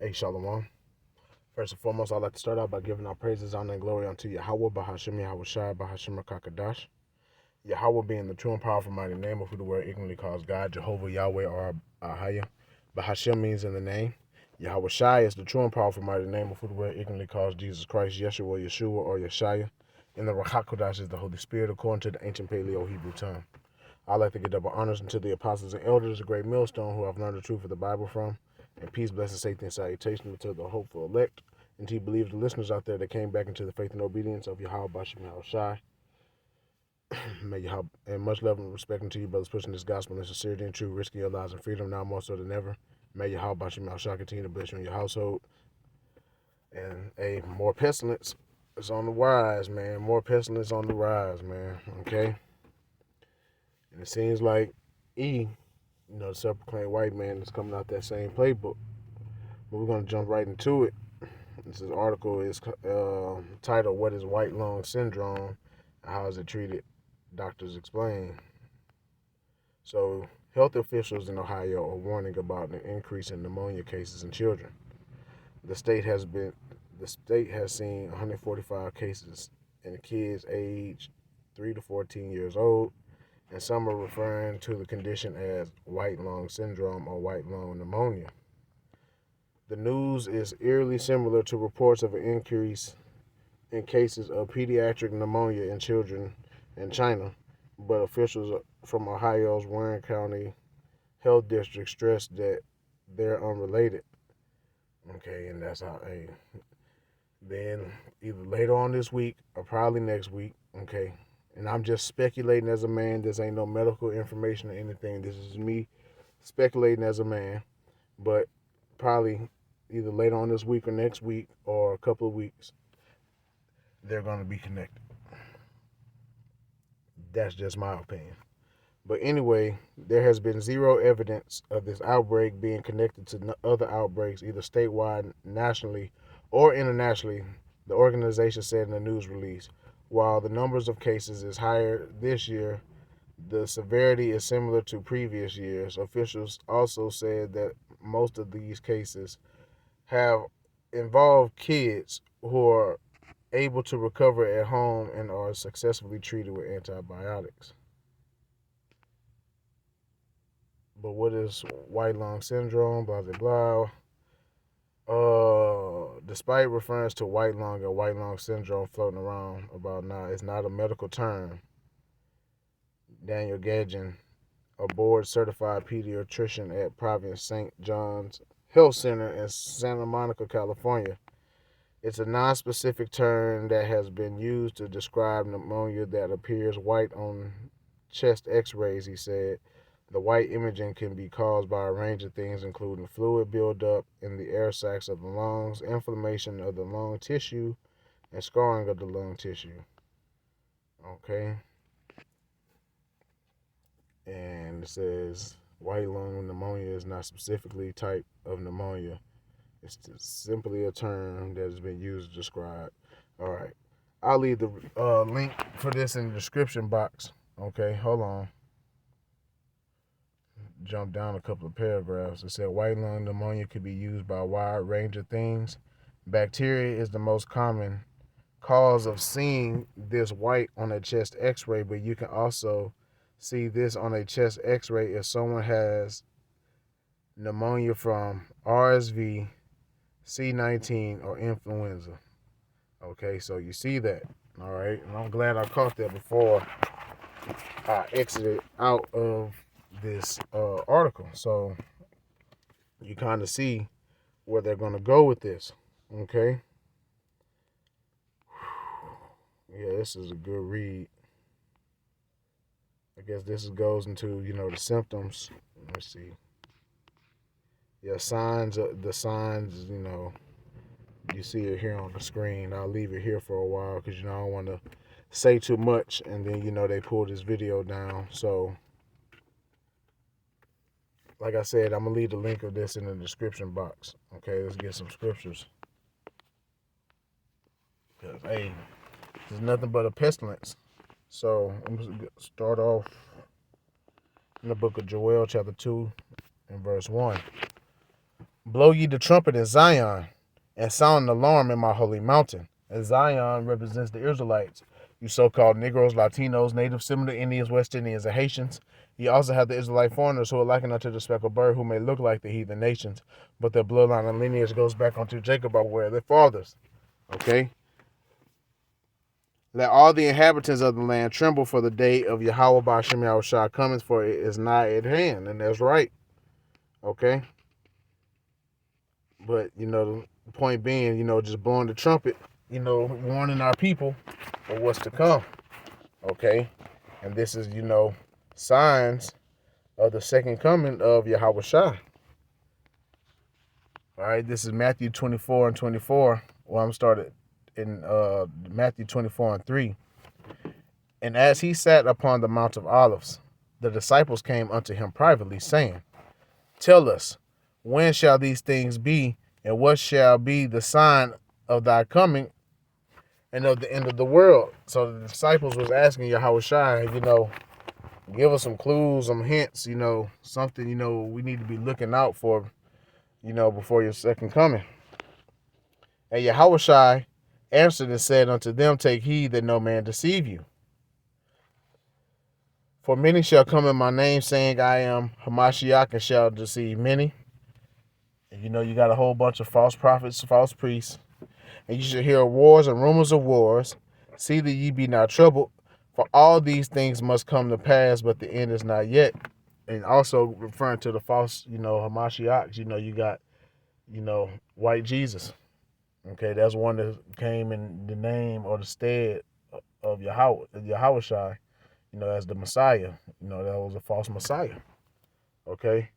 Hey, Shalom. First and foremost, I'd like to start out by giving our praises, honor, and glory unto Yahweh, Bahashim Yahweh Shai, Bahashim Rakakadash. Yahweh being the true and powerful mighty name of who the word ignorantly calls God, Jehovah, Yahweh, or Ahaya. Bahashim means in the name. Yahweh Shai is the true and powerful mighty name of who the word ignorantly calls Jesus Christ, Yeshua, Yeshua, or Yeshaya. And the Rakakodash is the Holy Spirit according to the ancient Paleo Hebrew tongue. I'd like to give double honors unto the apostles and elders, the great millstone, who I've learned the truth of the Bible from. And peace, blessing, safety, and salutation to the hopeful elect, and to you believe the listeners out there that came back into the faith and obedience of Yahweh Bashim Yahweh Shai. May Yahweh, and much love and respect unto you, brothers, pushing this gospel in sincerity and truth, risking your lives and freedom now more so than ever. May Yahweh Bashim Yahweh Shai continue to bless you in your household. And more pestilence is on the rise, man. More pestilence on the rise, man. Okay? And it seems like the self-proclaimed white man is coming out that same playbook. But we're going to jump right into it. This article is titled, "What is White Lung Syndrome and How is it Treated? Doctors Explain." So, health officials in Ohio are warning about an increase in pneumonia cases in children. The state has seen 145 cases in kids aged 3 to 14 years old, and some are referring to the condition as white lung syndrome or white lung pneumonia. The news is eerily similar to reports of an increase in cases of pediatric pneumonia in children in China, but officials from Ohio's Warren County Health District stressed that they're unrelated. Okay, and that's how. Then either later on this week or probably next week. Okay, and I'm just speculating as a man. This ain't no medical information or anything. This is me speculating as a man, but probably either later on this week or next week or a couple of weeks, they're going to be connected. That's just my opinion. But anyway, there has been zero evidence of this outbreak being connected to other outbreaks, either statewide, nationally, or internationally, the organization said in a news release. While the numbers of cases is higher this year, the severity is similar to previous years. Officials also said that most of these cases have involved kids who are able to recover at home and are successfully treated with antibiotics. But what is white lung syndrome? Blah blah blah. Despite reference to white lung or white lung syndrome floating around about now, it's not a medical term. Daniel Gagin, a board certified pediatrician at Providence St. John's Health Center in Santa Monica, California. It's a non-specific term that has been used to describe pneumonia that appears white on chest x-rays, he said. The white imaging can be caused by a range of things, including fluid buildup in the air sacs of the lungs, inflammation of the lung tissue, and scarring of the lung tissue. Okay? And it says white lung pneumonia is not specifically type of pneumonia. It's just simply a term that has been used to describe. All right. I'll leave the link for this in the description box. Okay, hold on. Jump down a couple of paragraphs. It said white lung pneumonia could be used by a wide range of things. Bacteria is the most common cause of seeing this white on a chest x-ray, but you can also see this on a chest x-ray if someone has pneumonia from RSV, C19, or influenza. Okay, so you see that. All right, and I'm glad I caught that before I exited out of this article. So you kind of see where they're going to go with this. Okay. Yeah, this is a good read. I guess this goes into, the symptoms. Let's see. Yeah, the signs, you see it here on the screen. I'll leave it here for a while because, I don't want to say too much. And then, they pull this video down. So, like I said, I'm going to leave the link of this in the description box. Okay, let's get some scriptures. Because, hey, there's nothing but a pestilence. So, I'm going to start off in the book of Joel, chapter 2, and verse 1. Blow ye the trumpet in Zion, and sound an alarm in my holy mountain. And Zion represents the Israelites, you so-called Negroes, Latinos, Native Seminole Indians, West Indians, and Haitians. You also have the Israelite foreigners who are likened unto the speckled bird, who may look like the heathen nations, but their bloodline and lineage goes back onto Jacob by where their fathers. Okay? Let all the inhabitants of the land tremble, for the day of Yahweh Ba'ashem Yahushua cometh, for it is nigh at hand. And that's right. Okay? But, the point being, just blowing the trumpet, warning our people of what's to come. Okay? And this is, signs of the second coming of Yahweh Shai. All right, this is Matthew 24 and 24. Well, I'm started in Matthew 24 and 3. And as he sat upon the Mount of Olives, the disciples came unto him privately, saying, Tell us, when shall these things be, and what shall be the sign of thy coming and of the end of the world? So the disciples was asking Yahweh Shai, give us some clues, some hints, something, we need to be looking out for, before your second coming. And Yahweh Shai answered and said unto them, Take heed that no man deceive you. For many shall come in my name, saying, I am Hamashiach, and shall deceive many. And you got a whole bunch of false prophets, false priests. And you shall hear wars and rumors of wars. See that ye be not troubled, for all these things must come to pass, but the end is not yet. And also referring to the false, Hamashiachs, you got, white Jesus. Okay, that's one that came in the name or the stead of Yahweh Shai, as the Messiah. That was a false Messiah. Okay.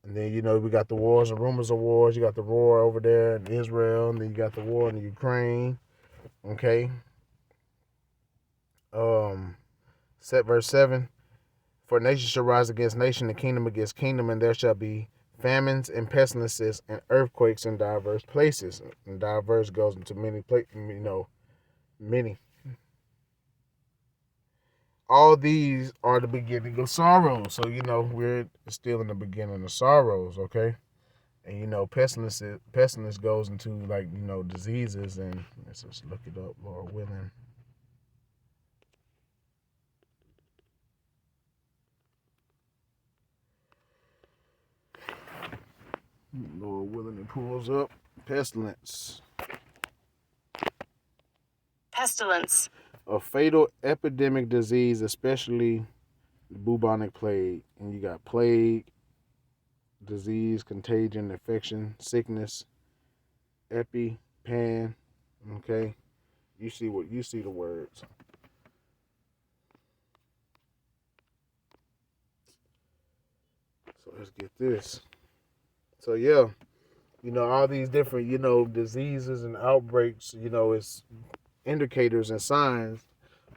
And then, we got the wars and rumors of wars. You got the war over there in Israel, and then you got the war in the Ukraine. Okay. Verse 7. For nation shall rise against nation, and kingdom against kingdom, and there shall be famines and pestilences and earthquakes in diverse places. And diverse goes into many places, many. All these are the beginning of sorrows. So, we're still in the beginning of sorrows, okay? And, pestilence goes into, diseases, and let's just look it up, Lord willing. Lord willing, it pulls up. Pestilence. Pestilence. A fatal epidemic disease, especially the bubonic plague. And you got plague, disease, contagion, infection, sickness, pan. Okay, you see the words. So let's get this. So yeah, all these different diseases and outbreaks. It's indicators and signs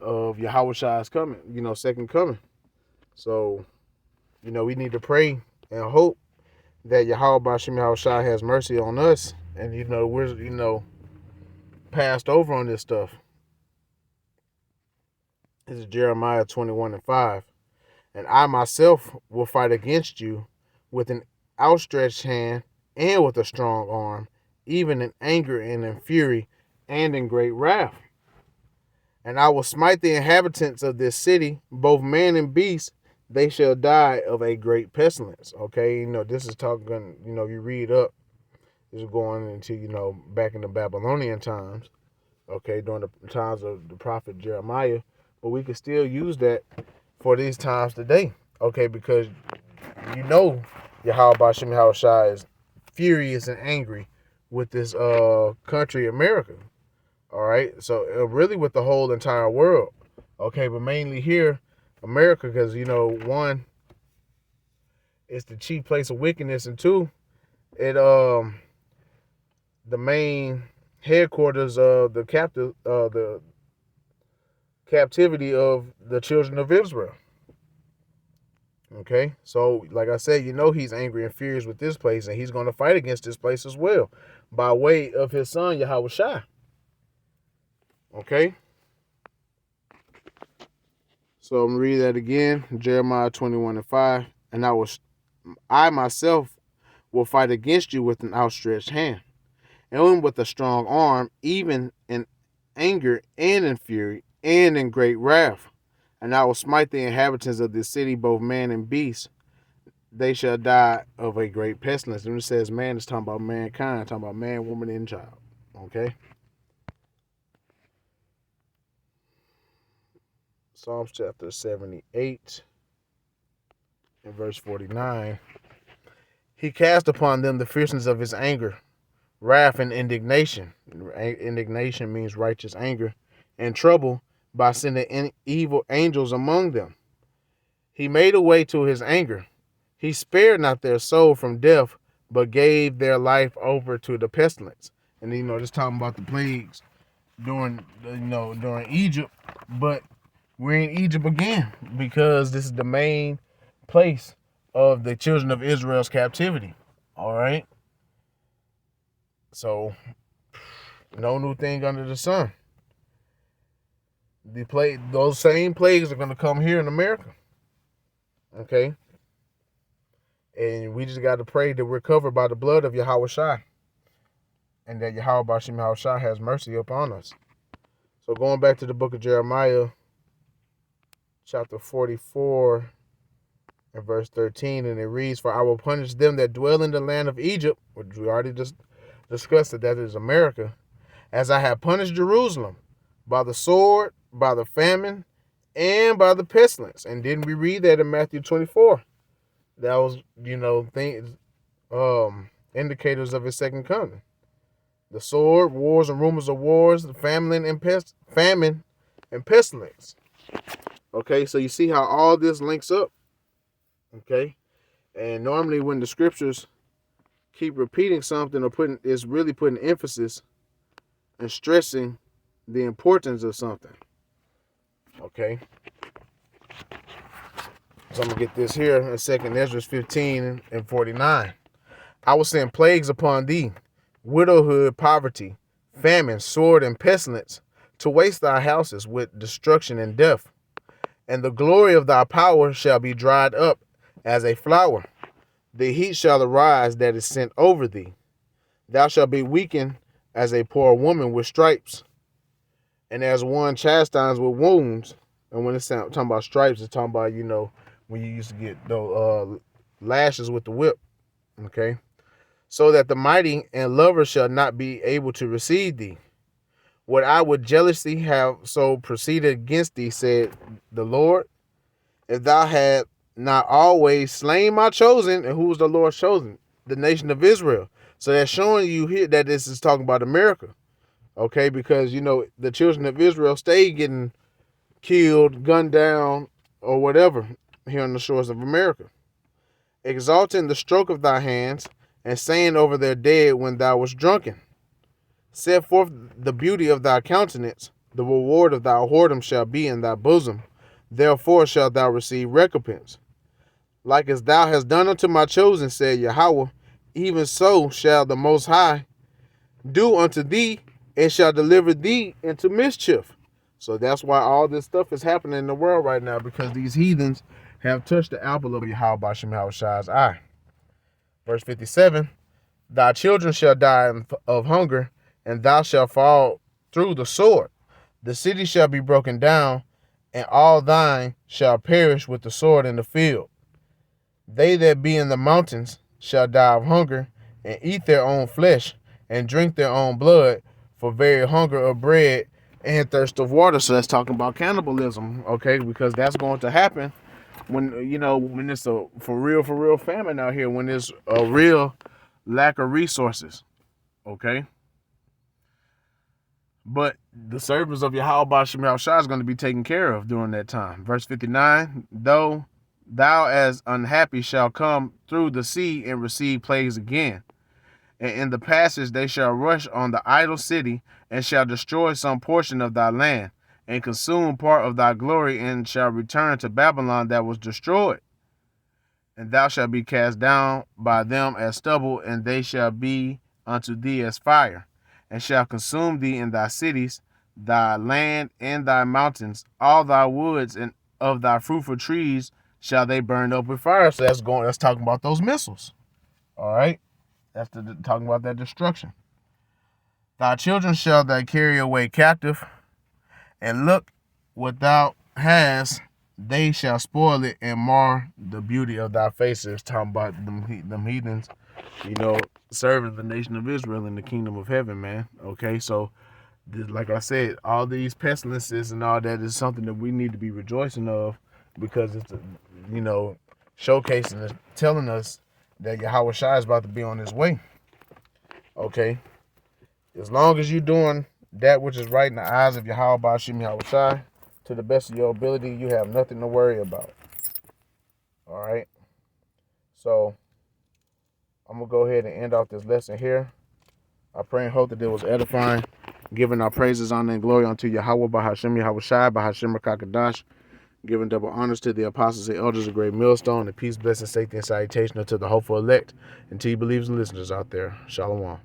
of Yahweh Shai's coming. Second coming. So we need to pray and hope that Yahweh Ba'ashem Yahushua has mercy on us, and we're passed over on this stuff. This is Jeremiah 21 and 5. And I myself will fight against you with an outstretched hand and with a strong arm, even in anger and in fury and in great wrath. And I will smite the inhabitants of this city, both man and beast, they shall die of a great pestilence. Okay, this is talking, you read up, this is going into, back in the Babylonian times, okay, during the times of the prophet Jeremiah. But we can still use that for these times today, okay, because Yahweh Ba'ashem Yahushua is furious and angry with this country, America. All right, so really with the whole entire world, okay, but mainly here, America, because one, it's the chief place of wickedness, and two, it the main headquarters of the captivity of the children of Israel. Okay, so like I said, he's angry and furious with this place, and he's going to fight against this place as well by way of his son Yahweh Shai. Okay, so I'm going to read that again. Jeremiah 21 and 5. And I myself will fight against you with an outstretched hand, and with a strong arm, even in anger and in fury and in great wrath. And I will smite the inhabitants of this city, both man and beast. They shall die of a great pestilence. And it says man, it's talking about mankind, talking about man, woman, and child. Okay? Psalms chapter 78 and verse 49. He cast upon them the fierceness of his anger, wrath, and indignation. Indignation means righteous anger, and trouble by sending evil angels among them. He made a way to his anger. He spared not their soul from death, but gave their life over to the pestilence. And just talking about the plagues during Egypt, but we're in Egypt again because this is the main place of the children of Israel's captivity. All right. So, no new thing under the sun. Those same plagues are going to come here in America. Okay. And we just got to pray that we're covered by the blood of Yahweh Shai, and that Yahweh Bashim Yahweh Shai has mercy upon us. So going back to the book of Jeremiah, chapter 44 and verse 13, and it reads, "For I will punish them that dwell in the land of Egypt," which we already just discussed that is America, "as I have punished Jerusalem, by the sword, by the famine, and by the pestilence." And didn't we read that in Matthew 24? That was, things, indicators of his second coming. The sword, wars and rumors of wars, the famine and pestilence. Okay, so you see how all this links up. Okay, and normally when the scriptures keep repeating something or is really putting emphasis and stressing the importance of something. Okay. So I'm going to get this here in 2 Ezra 15 and 49. "I will send plagues upon thee, widowhood, poverty, famine, sword, and pestilence, to waste thy houses with destruction and death. And the glory of thy power shall be dried up as a flower. The heat shall arise that is sent over thee. Thou shalt be weakened as a poor woman with stripes, and as one chastised with wounds." And when it's talking about stripes, it's talking about, when you used to get those lashes with the whip. Okay. "So that the mighty and lovers shall not be able to receive thee. What I would jealously have so proceeded against thee, said the Lord, if thou had not always slain my chosen." And who was the Lord's chosen? The nation of Israel. So that's showing you here that this is talking about America. Okay, because the children of Israel stay getting killed, gunned down, or whatever here on the shores of America. "Exalting the stroke of thy hands, and saying over their dead when thou wast drunken. Set forth the beauty of thy countenance, the reward of thy whoredom shall be in thy bosom. Therefore shalt thou receive recompense. Like as thou hast done unto my chosen, said Yahweh, even so shall the Most High do unto thee, and shall deliver thee into mischief." So that's why all this stuff is happening in the world right now, because these heathens have touched the apple of Yahweh Bashim Yahweh Shai's eye. Verse 57, "Thy children shall die of hunger, and thou shalt fall through the sword. The city shall be broken down, and all thine shall perish with the sword in the field. They that be in the mountains shall die of hunger, and eat their own flesh, and drink their own blood, for very hunger of bread and thirst of water." So that's talking about cannibalism, okay? Because that's going to happen when it's a for real famine out here, when there's a real lack of resources, okay? But the servants of Yahweh Bashim Yahushua is going to be taken care of during that time. Verse 59, "Though thou as unhappy shall come through the sea and receive plagues again. And in the passage they shall rush on the idol city, and shall destroy some portion of thy land, and consume part of thy glory, and shall return to Babylon that was destroyed. And thou shalt be cast down by them as stubble, and they shall be unto thee as fire, and shall consume thee in thy cities, thy land and thy mountains, all thy woods, and of thy fruitful trees shall they burn up with fire." So that's talking about those missiles. All right? That's talking about that destruction. Thy children shall thou carry away captive, and look what thou hast, they shall spoil it and mar the beauty of thy faces. Talking about them heathens, serving the nation of Israel in the kingdom of heaven, man. Okay, so like I said, all these pestilences and all that is something that we need to be rejoicing of, because it's showcasing, telling us that Yahweh Shai is about to be on his way. Okay, as long as you're doing that which is right in the eyes of Yahweh Ba'ashim Yahweh Shai, to the best of your ability, you have nothing to worry about. All right, so I'm gonna go ahead and end off this lesson here. I pray and hope that it was edifying, giving our praises, honor, and glory unto Yahweh Ba'ashim Yahweh Shai Ba'ashim Rakakadash, giving double honors to the apostles and elders of Great Millstone, and peace, blessing, safety, and salutation unto the hopeful elect, and to you believers and listeners out there. Shalom.